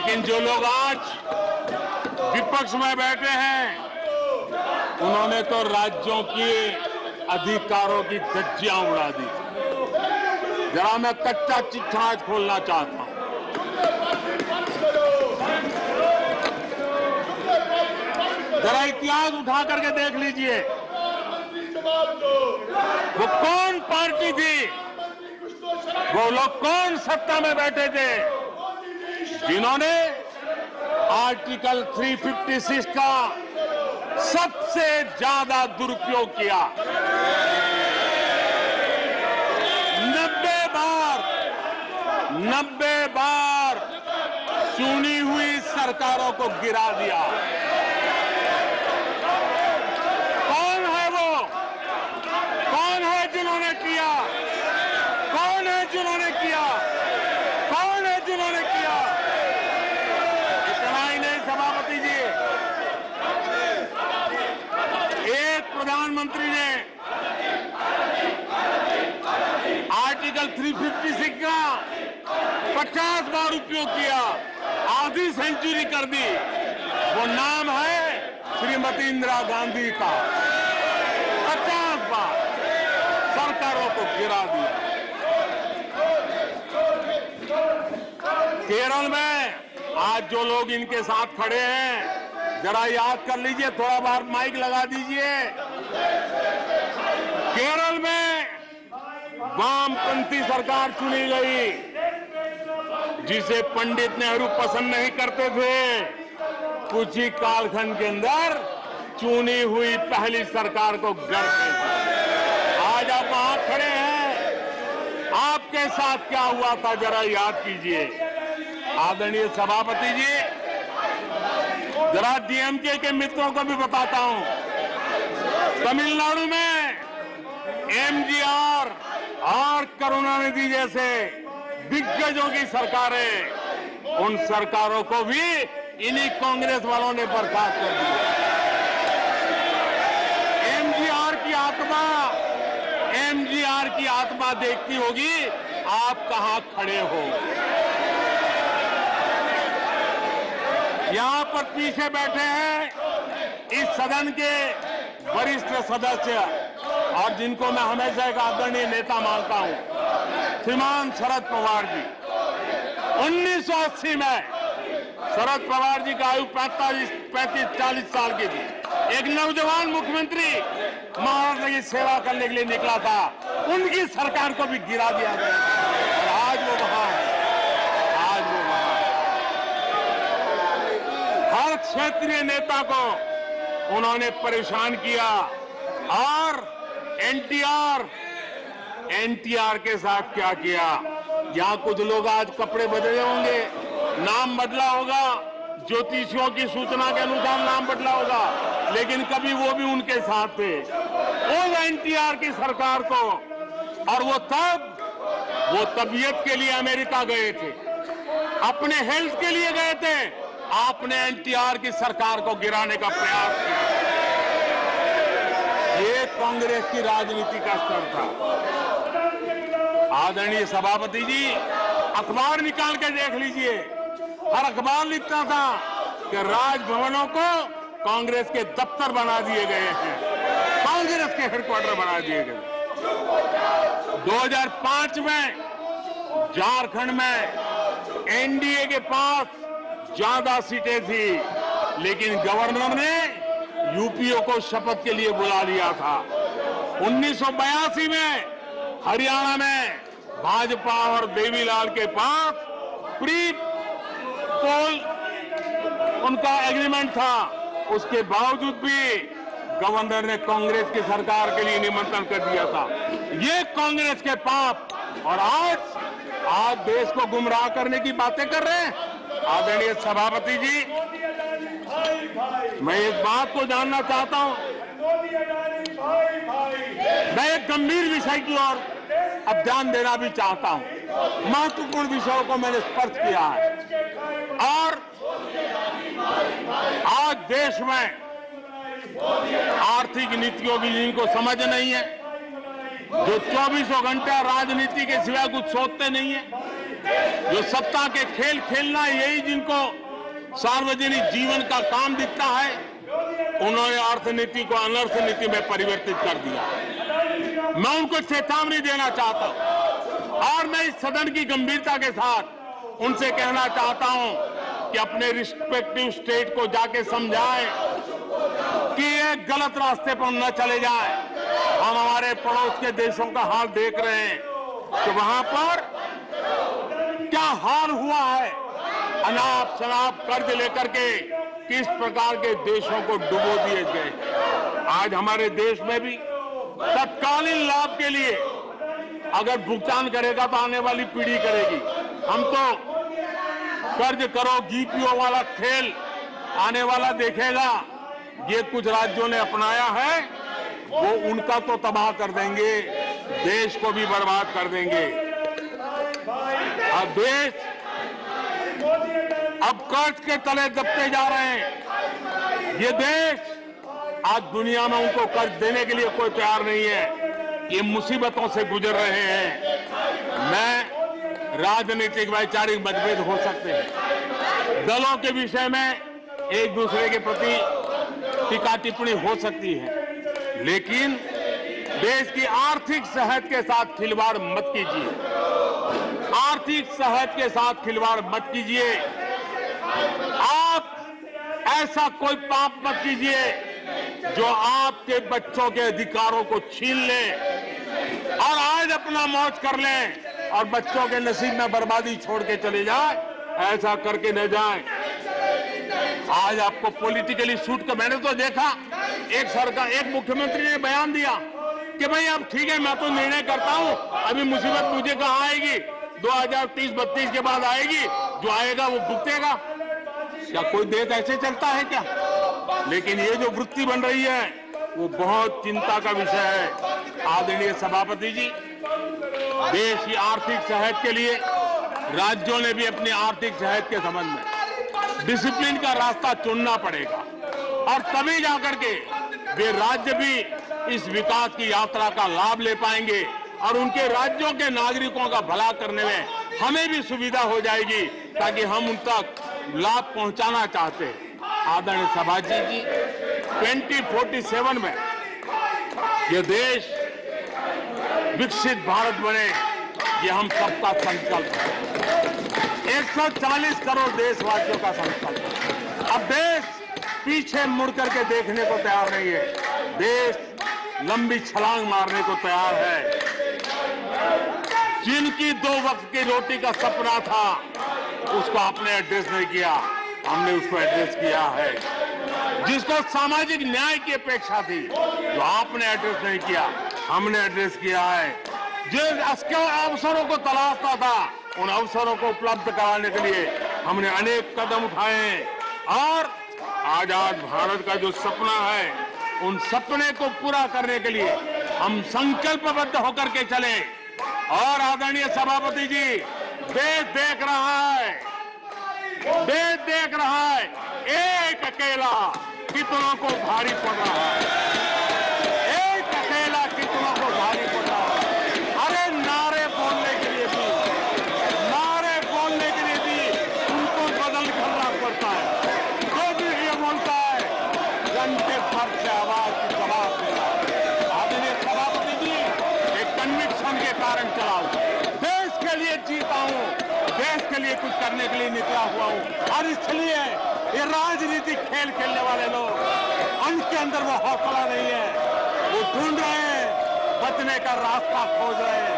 लेकिन जो लोग आज विपक्ष में बैठे हैं, उन्होंने तो राज्यों के अधिकारों की धज्जियां उड़ा दी। जरा मैं कच्चा चिट्ठा आज खोलना चाहता हूं। जरा इतिहास उठा करके देख लीजिए, वो कौन पार्टी थी, वो लोग कौन सत्ता में बैठे थे, जिन्होंने आर्टिकल 356 का सबसे ज्यादा दुरुपयोग किया। 90 बार चुनी हुई सरकारों को गिरा दिया। कौन है वो? कौन है जिन्होंने किया? कौन है जिन्होंने किया? कौन है जिन्होंने किया? इतना ही नहीं सभापति जी, एक प्रधानमंत्री ने आर्टिकल 356 का 50 बार उपयोग किया, आधी सेंचुरी कर दी। वो नाम है श्रीमती इंदिरा गांधी का। 50 बार सरकारों को गिरा दिया। केरल में आज जो लोग इनके साथ खड़े हैं, जरा याद कर लीजिए, थोड़ा बार माइक लगा दीजिए। केरल में वामपंथी सरकार चुनी गई, जिसे पंडित नेहरू पसंद नहीं करते थे। कुछ ही कालखंड के अंदर चुनी हुई पहली सरकार को गिराते थे। आज आप वहां खड़े हैं, आपके साथ क्या हुआ था जरा याद कीजिए। आदरणीय सभापति जी, जरा डीएमके के मित्रों को भी बताता हूं, तमिलनाडु में एमजीआर और करुणानिधि जैसे दिग्गजों की सरकारें, उन सरकारों को भी इन्हीं कांग्रेस वालों ने बर्खास्त कर दिया। एमजीआर की आत्मा देखती होगी आप कहां खड़े हो। यहां पर पीछे बैठे हैं इस सदन के वरिष्ठ सदस्य, और जिनको मैं हमेशा एक आदरणीय नेता मानता हूं, श्रीमान शरद पवार जी। 1980 में शरद पवार जी का आयु 35-40 साल की थी। एक नौजवान मुख्यमंत्री महाराष्ट्र की सेवा करने के लिए निकला था, उनकी सरकार को भी गिरा दिया गया। और आज वो वहां है, आज वो वहां है। हर क्षेत्रीय नेता को उन्होंने परेशान किया। और एनटीआर के साथ क्या किया? यहां कुछ लोग आज कपड़े बदले होंगे, नाम बदला होगा, ज्योतिषियों की सूचना के अनुसार नाम बदला होगा, लेकिन कभी वो भी उनके साथ थे। उस एनटीआर की सरकार को, और वो तबीयत के लिए अमेरिका गए थे, अपने हेल्थ के लिए गए थे। आपने एनटीआर की सरकार को गिराने का प्रयास किया। ये कांग्रेस की राजनीति का स्तर था। आदरणीय सभापति जी, अखबार निकाल के देख लीजिए, हर अखबार लिखता था कि राजभवनों को कांग्रेस के दफ्तर बना दिए गए हैं, कांग्रेस के हेडक्वार्टर बना दिए गए। 2005 में झारखंड में एनडीए के पास ज्यादा सीटें थी, लेकिन गवर्नर ने यूपीओ को शपथ के लिए बुला लिया था। 1982 में हरियाणा में भाजपा और देवीलाल के पास प्री पोल उनका एग्रीमेंट था, उसके बावजूद भी गवर्नर ने कांग्रेस की सरकार के लिए निमंत्रण कर दिया था। ये कांग्रेस के पाप, और आज देश को गुमराह करने की बातें कर रहे हैं। आदरणीय सभापति जी, मैं एक बात को जानना चाहता हूं, मैं एक गंभीर विषय की ओर अब ध्यान देना भी चाहता हूं। महत्वपूर्ण विषयों को मैंने स्पर्श किया है, और आज देश में आर्थिक नीतियों की जिनको समझ नहीं है, जो 24 घंटा राजनीति के सिवा कुछ सोचते नहीं है, जो सत्ता के खेल खेलना यही जिनको सार्वजनिक जीवन का काम दिखता है, उन्होंने अर्थनीति को अनर्थ नीति में परिवर्तित कर दिया। मैं उनको चेतावनी देना चाहता हूं और मैं इस सदन की गंभीरता के साथ उनसे कहना चाहता हूं कि अपने रिस्पेक्टिव स्टेट को जाके समझाएं कि ये गलत रास्ते पर न चले जाएं। हम हमारे पड़ोस के देशों का हाल देख रहे हैं कि वहां पर क्या हाल हुआ है। अनाप शनाप कर्ज लेकर के किस प्रकार के देशों को डुबो दिए गए। आज हमारे देश में भी तत्कालीन लाभ के लिए अगर भुगतान करेगा तो आने वाली पीढ़ी करेगी। हम तो कर्ज करो जीपीओ वाला खेल आने वाला देखेगा। ये कुछ राज्यों ने अपनाया है, वो उनका तो तबाह कर देंगे, देश को भी बर्बाद कर देंगे। अब देश अब कर्ज के तले दबते जा रहे हैं। ये देश आज दुनिया में उनको कर्ज देने के लिए कोई तैयार नहीं है। ये मुसीबतों से गुजर रहे हैं। मैं राजनीतिक वैचारिक मतभेद हो सकते हैं, दलों के विषय में एक दूसरे के प्रति टीका टिप्पणी हो सकती है, लेकिन देश की आर्थिक सेहत के साथ खिलवाड़ मत कीजिए। आर्थिक सेहत के साथ खिलवाड़ मत कीजिए। आप ऐसा कोई पाप मत कीजिए जो आपके बच्चों के अधिकारों को छीन ले और आज अपना मौज कर लें और बच्चों के नसीब में बर्बादी छोड़ के चले जाए। ऐसा करके न जाए। आज आपको पॉलिटिकली सूट कर, मैंने तो देखा एक मुख्यमंत्री ने बयान दिया कि भाई अब ठीक है, मैं तो निर्णय करता हूं, अभी मुसीबत मुझे कहां आएगी, 2030-32 के बाद आएगी, जो आएगा वो भुगतेगा। क्या कोई देश ऐसे चलता है क्या? लेकिन ये जो वृत्ति बन रही है वो बहुत चिंता का विषय है। आदरणीय सभापति जी, देश की आर्थिक सेहत के लिए राज्यों ने भी अपनी आर्थिक सेहत के संबंध में डिसिप्लिन का रास्ता चुनना पड़ेगा और तभी जाकर के वे राज्य भी इस विकास की यात्रा का लाभ ले पाएंगे और उनके राज्यों के नागरिकों का भला करने में हमें भी सुविधा हो जाएगी, ताकि हम उन तक लाभ पहुंचाना चाहते हैं। आदरणीय सभापति जी, 2047 में यह देश विकसित भारत बने, ये हम सबका संकल्प है। 140 करोड़ देशवासियों का संकल्प है। अब देश पीछे मुड़ करके देखने को तैयार नहीं है। देश लंबी छलांग मारने को तैयार है। जिनकी 2 वक्त की रोटी का सपना था, उसको आपने एड्रेस नहीं किया, हमने उसको एड्रेस किया है। जिसको सामाजिक न्याय की अपेक्षा थी, जो आपने एड्रेस नहीं किया, हमने एड्रेस किया है। जिन अवसरों को तलाशता था, उन अवसरों को उपलब्ध कराने के लिए हमने अनेक कदम उठाए और आजाद भारत का जो सपना है, उन सपने को पूरा करने के लिए हम संकल्पबद्ध होकर के चले। और आदरणीय सभापति जी, देश देख रहा है, देश देख रहा है, एक अकेला कितनों को भारी पड़ रहा है, एक अकेला कितनों को भारी पड़ रहा है। अरे नारे बोलने के लिए भी उनको बदल करना पड़ता है। जो भी ये बोलता है, घंटे भर से आवाज की जवाब देना। आदरणीय सभापति जी, एक कन्विक्शन के कारण चला हूं, देश के लिए जीता हूं, देश के लिए कुछ करने के लिए निकला हुआ हूं। और इसलिए ये राजनीतिक खेल खेलने वाले लोग, उनके अंदर वो हौसला नहीं है, वो ढूंढ रहे हैं, बचने का रास्ता खोज रहे हैं।